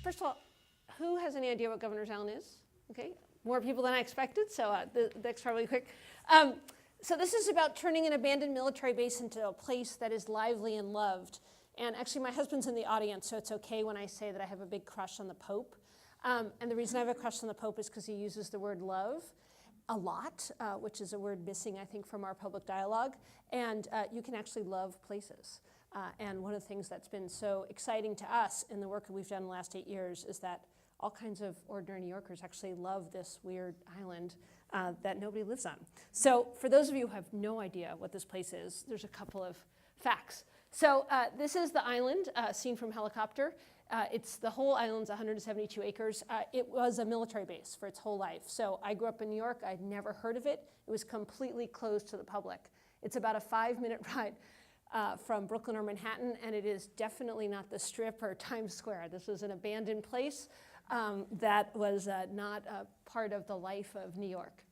first of all, who has any idea what Governors Island is? Okay, more people than I expected, so that's probably quick. So this is about turning an abandoned military base into a place that is lively and loved. And actually, my husband's in the audience, so it's okay when I say that I have a big crush on the Pope. And the reason I have a crush on the Pope is because he uses the word love a lot, which is a word missing, I think, from our public dialogue. And you can actually love places. And one of the things that's been so exciting to us in the work that we've done in the last 8 years is that all kinds of ordinary New Yorkers actually love this weird island that nobody lives on. So for those of you who have no idea what this place is, there's a couple of facts. So this is the island seen from helicopter. The whole island's 172 acres. It was a military base for its whole life. So I grew up in New York. I'd never heard of it. It was completely closed to the public. It's about a 5-minute ride from Brooklyn or Manhattan, and it is definitely not the Strip or Times Square. This was an abandoned place that was not a part of the life of New York.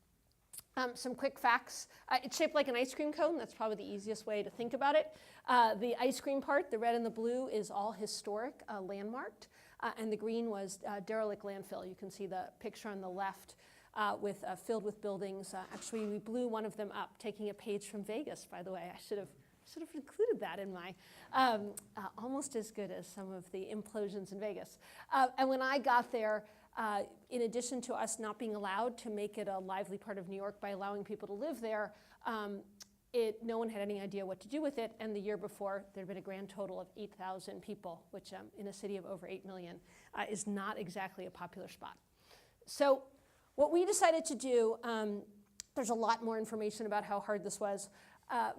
Some quick facts. It's shaped like an ice cream cone. That's probably the easiest way to think about it. The ice cream part, the red and the blue, is all historic, landmarked, and the green was derelict landfill. You can see the picture on the left filled with buildings. Actually, we blew one of them up, taking a page from Vegas, by the way. I should have included that in my, almost as good as some of the implosions in Vegas. And when I got there, in addition to us not being allowed to make it a lively part of New York by allowing people to live there, no one had any idea what to do with it. And the year before, there had been a grand total of 8,000 people, which in a city of over 8 million is not exactly a popular spot. So what we decided to do, there's a lot more information about how hard this was,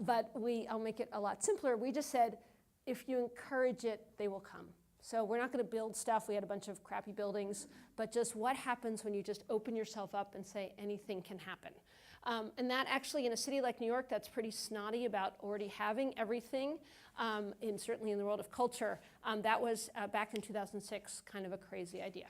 but I'll make it a lot simpler. We just said, if you encourage it, they will come. So we're not going to build stuff. We had a bunch of crappy buildings, but just what happens when you just open yourself up and say anything can happen. And that actually, in a city like New York, that's pretty snotty about already having everything, certainly in the world of culture, that was, back in 2006, kind of a crazy idea.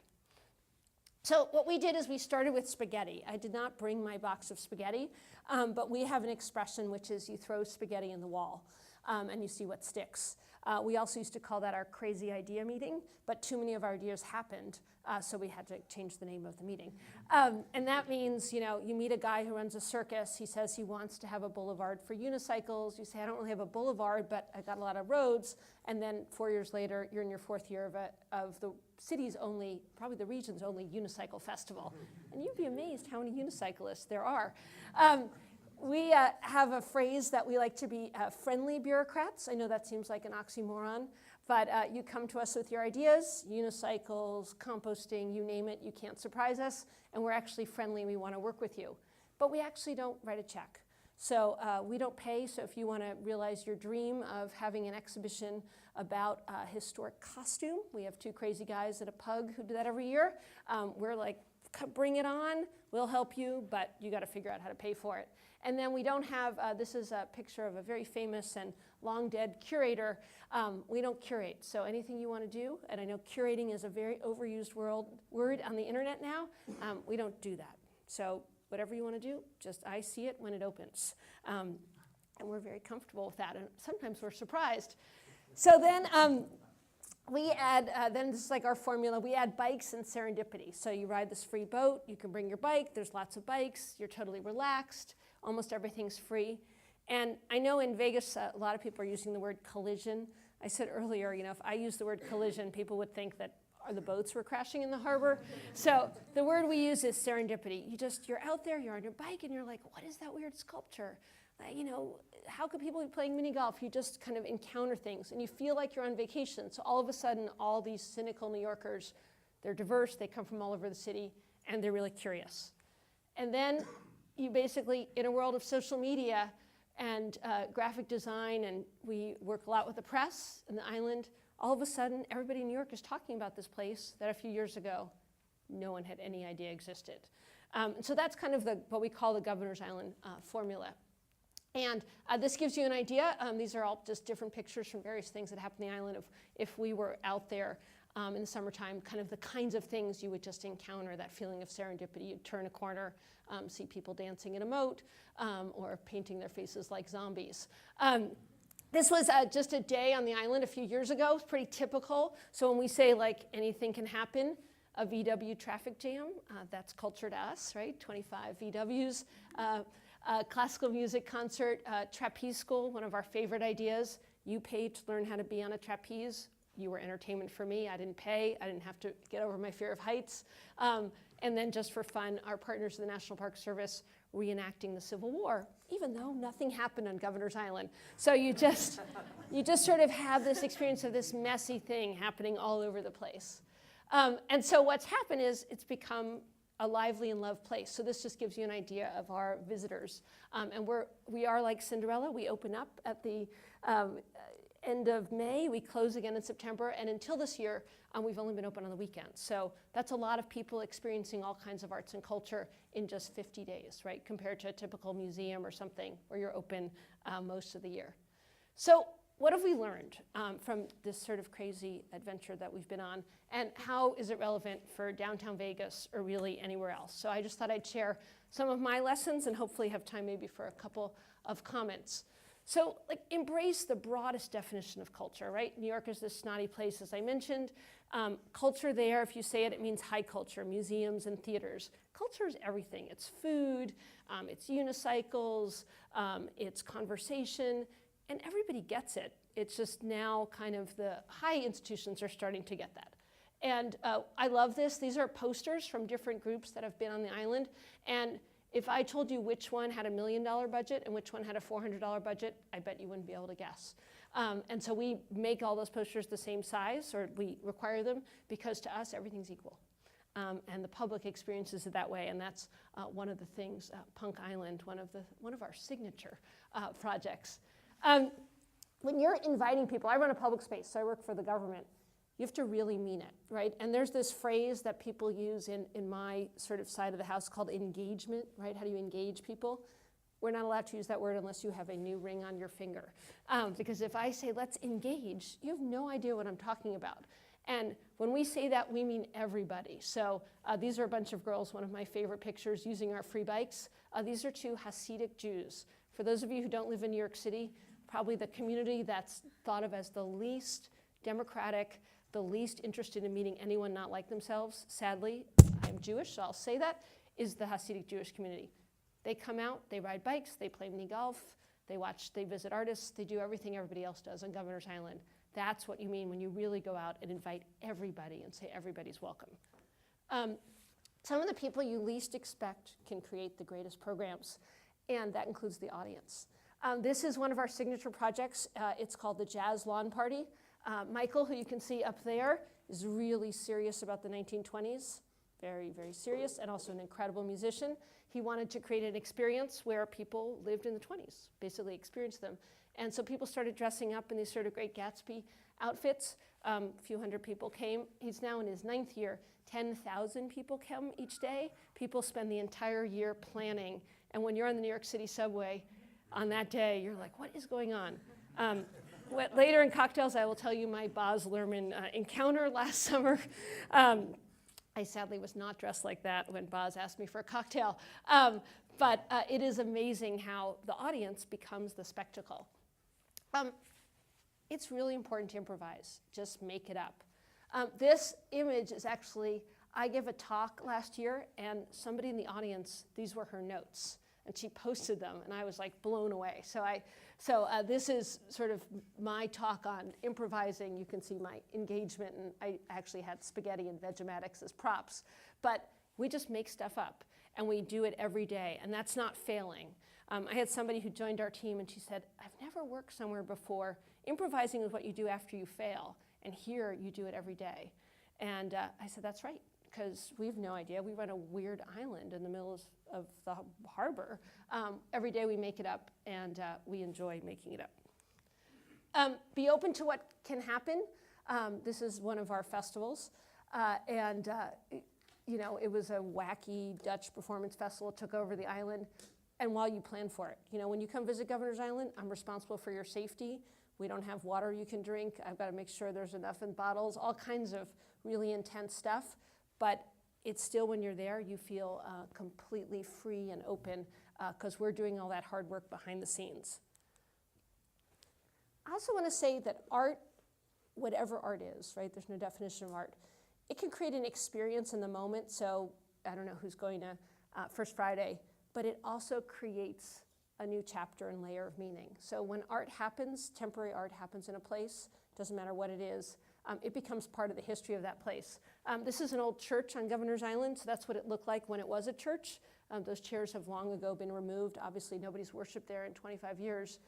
So what we did is we started with spaghetti. I did not bring my box of spaghetti, but we have an expression which is you throw spaghetti in the wall and you see what sticks. We also used to call that our crazy idea meeting, but too many of our ideas happened, so we had to change the name of the meeting. And that means, you meet a guy who runs a circus. He says he wants to have a boulevard for unicycles. You say, I don't really have a boulevard, but I got a lot of roads. And then 4 years later, you're in your 4th year of the city's only, probably the region's only unicycle festival. And you'd be amazed how many unicyclists there are. We have a phrase that we like to be friendly bureaucrats. I know that seems like an oxymoron, but you come to us with your ideas, unicycles, composting, you name it, you can't surprise us, and we're actually friendly and we want to work with you. But we actually don't write a check. So we don't pay, so if you want to realize your dream of having an exhibition about historic costume, we have 2 crazy guys at a pug who do that every year. We're like, bring it on, we'll help you, but you got to figure out how to pay for it. And then we don't have, this is a picture of a very famous and long dead curator. We don't curate, so anything you want to do, and I know curating is a very overused word on the internet now, we don't do that. So whatever you want to do, just I see it when it opens. And we're very comfortable with that, and sometimes we're surprised. So then we add, then this is like our formula, we add bikes and serendipity. So you ride this free boat, you can bring your bike, there's lots of bikes, you're totally relaxed, almost everything's free. And I know in Vegas, a lot of people are using the word collision. I said earlier, if I use the word collision, people would think that the boats were crashing in the harbor. So the word we use is serendipity. You're out there, you're on your bike, and you're like, what is that weird sculpture? How could people be playing mini golf? You just kind of encounter things, and you feel like you're on vacation. So all of a sudden, all these cynical New Yorkers, they're diverse, they come from all over the city, and they're really curious. And then you basically, in a world of social media and graphic design, and we work a lot with the press and the island, all of a sudden, everybody in New York is talking about this place that a few years ago, no one had any idea existed. So that's kind of what we call the Governors Island formula. And this gives you an idea. These are all just different pictures from various things that happen on the island of if we were out there in the summertime, kind of the kinds of things you would just encounter, that feeling of serendipity. You'd turn a corner, see people dancing in a moat, or painting their faces like zombies. This was just a day on the island a few years ago. It's pretty typical. So when we say like anything can happen, a VW traffic jam, that's culture to us, right? 25 VWs. Classical music concert, trapeze school, one of our favorite ideas. You paid to learn how to be on a trapeze. You were entertainment for me. I didn't pay. I didn't have to get over my fear of heights. And then just for fun, our partners in the National Park Service reenacting the Civil War, even though nothing happened on Governors Island. So you just sort of have this experience of this messy thing happening all over the place. And so what's happened is it's become a lively and loved place. So this just gives you an idea of our visitors. And we are like Cinderella. We open up at the end of May. We close again in September. And until this year, we've only been open on the weekends. So that's a lot of people experiencing all kinds of arts and culture in just 50 days, right? Compared to a typical museum or something where you're open most of the year. So what have we learned from this sort of crazy adventure that we've been on? And how is it relevant for downtown Vegas or really anywhere else? So I just thought I'd share some of my lessons and hopefully have time maybe for a couple of comments. So like embrace the broadest definition of culture, right? New York is this snotty place, as I mentioned. Culture there, if you say it, it means high culture, museums and theaters. Culture is everything. It's food, it's unicycles, it's conversation, and everybody gets it. It's just now kind of the high institutions are starting to get that. And I love this. These are posters from different groups that have been on the island. And if I told you which one had $1 million budget and which one had a $400 budget, I bet you wouldn't be able to guess. And so we make all those posters the same size, or we require them, because to us, everything's equal. And the public experiences it that way. And that's one of the things, Punk Island, one of our signature projects. When you're inviting people, I run a public space, so I work for the government. You have to really mean it, right? And there's this phrase that people use in my sort of side of the house called engagement, right? How do you engage people? We're not allowed to use that word unless you have a new ring on your finger. Because if I say, let's engage, you have no idea what I'm talking about. And when we say that, we mean everybody. So these are a bunch of girls, one of my favorite pictures, using our free bikes. These are two Hasidic Jews. For those of you who don't live in New York City, probably the community that's thought of as the least democratic, the least interested in meeting anyone not like themselves, sadly, I'm Jewish, so I'll say that, is the Hasidic Jewish community. They come out, they ride bikes, they play mini golf, they visit artists, they do everything everybody else does on Governors Island. That's what you mean when you really go out and invite everybody and say everybody's welcome. Some of the people you least expect can create the greatest programs, and that includes the audience. This is one of our signature projects. It's called the Jazz Lawn Party. Michael, who you can see up there, is really serious about the 1920s, very, very serious, and also an incredible musician. He wanted to create an experience where people lived in the 20s, basically experienced them. And so people started dressing up in these sort of Great Gatsby outfits. A few hundred people came. He's now in his 9th year. 10,000 people come each day. People spend the entire year planning. And when you're on the New York City subway on that day, you're like, what is going on? Later in cocktails, I will tell you my Baz Luhrmann encounter last summer. I sadly was not dressed like that when Baz asked me for a cocktail. But it is amazing how the audience becomes the spectacle. It's really important to improvise. Just make it up. This image is actually, I gave a talk last year, and somebody in the audience, these were her notes. And she posted them, and I was like blown away. So this is sort of my talk on improvising. You can see my engagement, and I actually had spaghetti and Vegematics as props. But we just make stuff up, and we do it every day, and that's not failing. I had somebody who joined our team, and she said, I've never worked somewhere before. Improvising is what you do after you fail, and here you do it every day. And I said, that's right, because we have no idea. We run a weird island in the middle of the harbor. Every day we make it up, and we enjoy making it up. Be open to what can happen. This is one of our festivals, and you know, it was a wacky Dutch performance festival. It took over the island, and while you plan for it, you know, when you come visit Governors Island, I'm responsible for your safety. We don't have water you can drink. I've got to make sure there's enough in bottles, all kinds of really intense stuff. But it's still, when you're there, you feel completely free and open because we're doing all that hard work behind the scenes. also want to say that art, whatever art is, right? There's no definition of art. It can create an experience in the moment. So I don't know who's going to First Friday, but it also creates a new chapter and layer of meaning. So when art happens, temporary art happens in a place, doesn't matter what it is, it becomes part of the history of that place. This is an old church on Governors Island, so that's what it looked like when it was a church. Those chairs have long ago been removed. Obviously, nobody's worshiped there in 25 years.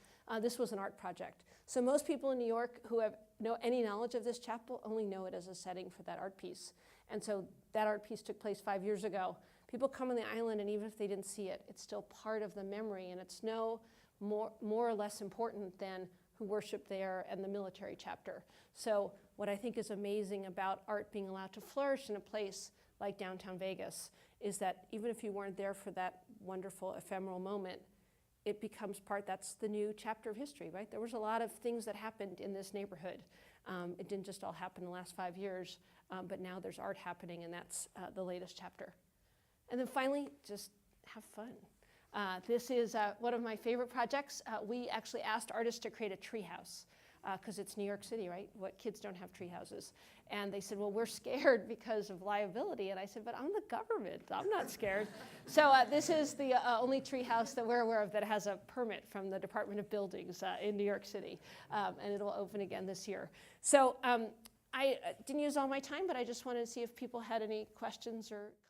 This was an art project. So most people in New York who have any knowledge of this chapel only know it as a setting for that art piece. And so that art piece took place 5 years ago. People come on the island, and even if they didn't see it, it's still part of the memory, and it's no more or less important than who worshiped there and the military chapter. So what I think is amazing about art being allowed to flourish in a place like downtown Vegas is that even if you weren't there for that wonderful ephemeral moment, it becomes part, that's the new chapter of history, right? There was a lot of things that happened in this neighborhood. It didn't just all happen in the last 5 years, but now there's art happening, and that's the latest chapter. And then finally, just have fun. This is one of my favorite projects. We actually asked artists to create a treehouse because it's New York City, right? What kids don't have tree houses. And they said, well, we're scared because of liability. And I said, but I'm the government. I'm not scared. So this is the only tree house that we're aware of that has a permit from the Department of Buildings in New York City. And it'll open again this year. So I didn't use all my time, but I just wanted to see if people had any questions or comments.